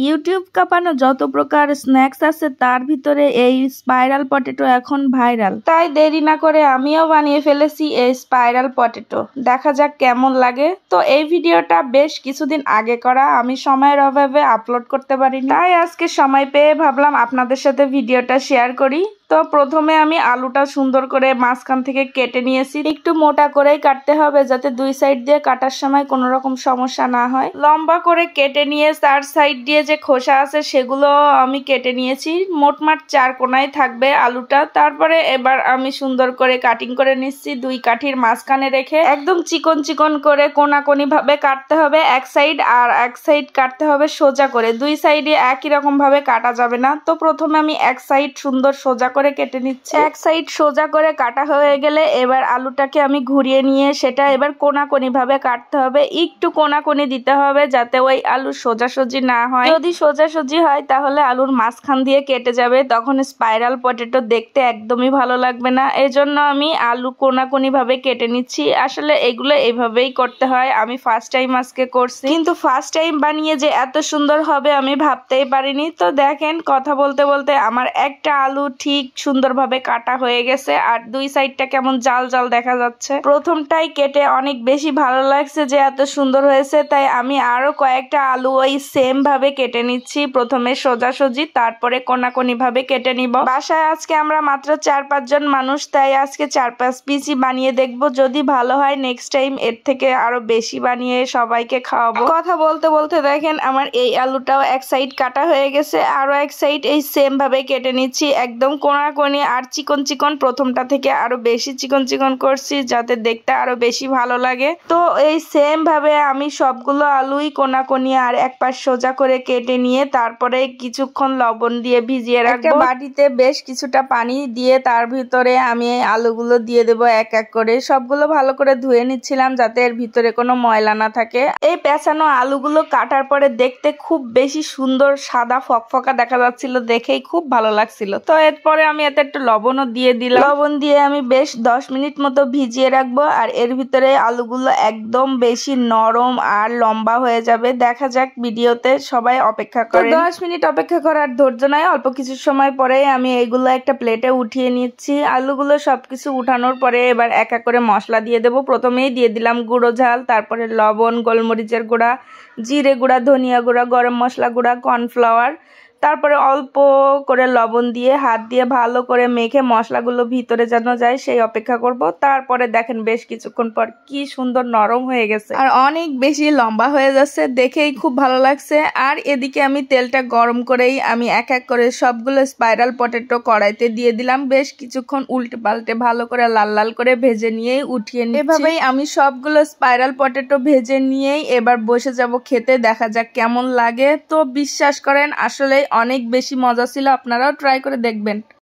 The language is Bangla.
ইউটিউব কাঁপানো যত প্রকার স্ন্যাক্স আছে তার ভিতরে এই স্পাইরাল পটেটো এখন ভাইরাল। তাই দেরি না করে আমিও বানিয়ে ফেলেছি এই স্পাইরাল পটেটো। দেখা যাক কেমন লাগে। তো এই ভিডিওটা বেশ কিছুদিন আগে করা, আমি সময়ের অভাবে আপলোড করতে পারিনি, তাই আজকে সময় পেয়ে ভাবলাম আপনাদের সাথে ভিডিওটা শেয়ার করি। তো প্রথমে আমি আলুটা সুন্দর করে মাঝখান থেকে কেটে নিয়েছি। একটু মোটা করেই কাটতে হবে যাতে দুই সাইড দিয়ে কাটার সময় কোনো রকম সমস্যা না হয়। লম্বা করে কেটে নিয়ে তার সাইড দিয়ে যে খোসা আছে সেগুলো আমি কেটে নিয়েছি। মোটমাট 4 কোণায় থাকবে আলুটা। তারপরে এবার আমি সুন্দর করে কাটিং করে নিচ্ছি, দুই কাঠির মাঝখানে রেখে একদম চিকন চিকন করে কোনাকুনি ভাবে কাটতে হবে এক সাইড, আর এক সাইড কাটতে হবে সোজা করে। দুই সাইডে একই রকম ভাবে কাটা যাবে না। তো প্রথমে আমি এক সাইড সুন্দর সোজা করে কেটে নিচ্ছি। এক সাইড সোজা করে কাটা হয়ে গেলে এবার আলুটাকে আমি ঘুরিয়ে নিয়ে সেটা এবার কোনাকুনি ভাবে কাটতে হবে। একটু কোনাকুনি দিতে হবে যাতে ওই আলু সোজাসুজি না হয়। যদি সোজাসুজি হয় তাহলে আলুর মাঝখান দিয়ে কেটে যাবে, তখন স্পাইরাল পটেটো দেখতে একদমই ভালো লাগবে না। এজন্য আমি আলু কোনাকুনি ভাবে কেটে নিচ্ছি। আসলে এগুলো এইভাবেই করতে হয়। আমি ফার্স্ট টাইম আজকে করছি, কিন্তু ফার্স্ট টাইম বানিয়ে যে এত সুন্দর হবে আমি ভাবতেই পারিনি। তো দেখেন, কথা বলতে বলতে আমার একটা আলু ঠিক সুন্দরভাবে কাটা হয়ে গেছে, আর দুই সাইডটা কেমন জাল জাল দেখা যাচ্ছে। প্রথমটাই কেটে অনেক বেশি ভালো লাগছে যে এত সুন্দর হয়েছে, তাই আমি আরো কয়েকটা আলু ওই সেম ভাবে কেটে নিচ্ছি। প্রথমে সোজাসুজি, তারপরে কোনাকুনি ভাবে কেটে নিব। বাসায় আজকে আমরা মাত্র 4-5 জন মানুষ, তাই আজকে 4-5 পিসই বানিয়ে দেখবো। যদি ভালো হয় নেক্সট টাইম এর থেকে আরো বেশি বানিয়ে সবাইকে খাওয়াবো। কথা বলতে বলতে দেখেন আমার এই আলুটাও এক সাইড কাটা হয়ে গেছে, আরো এক সাইড এই সেম ভাবে কেটে নিচ্ছি একদম কোনাকুনি আর চিকন চিকন। প্রথমটা থেকে আরো বেশি চিকন চিকন করছি যাতে দেখতে আরো বেশি ভালো লাগে। তো এই সেম ভাবে আমি সবগুলো আলুই কোনাকুনি আর এক পাশ সোজা করে কেটে নিয়ে তারপরে কিছুক্ষণ লবণ দিয়ে ভিজিয়ে রাখবো। বাটিতে বেশ কিছুটা পানি দিয়ে তার ভিতরে আমি এই আলুগুলো দিয়ে দেবো এক এক করে। সবগুলো ভালো করে ধুয়ে নিচ্ছিলাম যাতে এর ভিতরে কোনো ময়লা না থাকে। এই পেঁচানো আলুগুলো কাটার পরে দেখতে খুব বেশি সুন্দর সাদা ফকফকা দেখা যাচ্ছিল, দেখেই খুব ভালো লাগছিল। তো এরপরে আমি এতে একটু লবণও দিয়ে দিলাম। লবণ দিয়ে আমি বেশ 10 মিনিট মতো ভিজিয়ে রাখবো, আর এর ভিতরে আলুগুলো একদম বেশি নরম আর লম্বা হয়ে যাবে। দেখা যাক ভিডিওতে, সবাই অপেক্ষা করে। 10 মিনিট অপেক্ষা করার ধৈর্য নাই, অল্প কিছু সময় পরে আমি এইগুলো একটা প্লেটে উঠিয়ে নিচ্ছি। আলুগুলো সবকিছু উঠানোর পরে এবার এক এক করে মশলা দিয়ে দেবো। প্রথমেই দিয়ে দিলাম গুঁড়ো ঝাল, তারপরে লবণ, গোলমরিচের গুঁড়া, জিরে গুঁড়া, ধনিয়া গুঁড়া, গরম মশলা গুঁড়া, কর্নফ্লাওয়ার, তারপরে অল্প করে লবণ দিয়ে হাত দিয়ে ভালো করে মেখে মশলাগুলো ভিতরে যেন যায় সেই অপেক্ষা করব। তারপরে দেখেন বেশ কিছুক্ষণ পর কি সুন্দর নরম হয়ে গেছে আর অনেক বেশি লম্বা হয়ে যাচ্ছে, দেখেই খুব ভালো লাগছে। আর এদিকে আমি তেলটা গরম করেই আমি এক এক করে সবগুলো স্পাইরাল পটেটো কড়াইতে দিয়ে দিলাম। বেশ কিছুক্ষণ উল্টে পাল্টে ভালো করে লাল লাল করে ভেজে নিয়েই উঠিয়ে নিই। এভাবেই আমি সবগুলো স্পাইরাল পটেটো ভেজে নিয়েই এবার বসে যাব খেতে। দেখা যাক কেমন লাগে। তো বিশ্বাস করেন আসলে অনেক বেশি মজা ছিল, আপনারাও ট্রাই করে দেখবেন।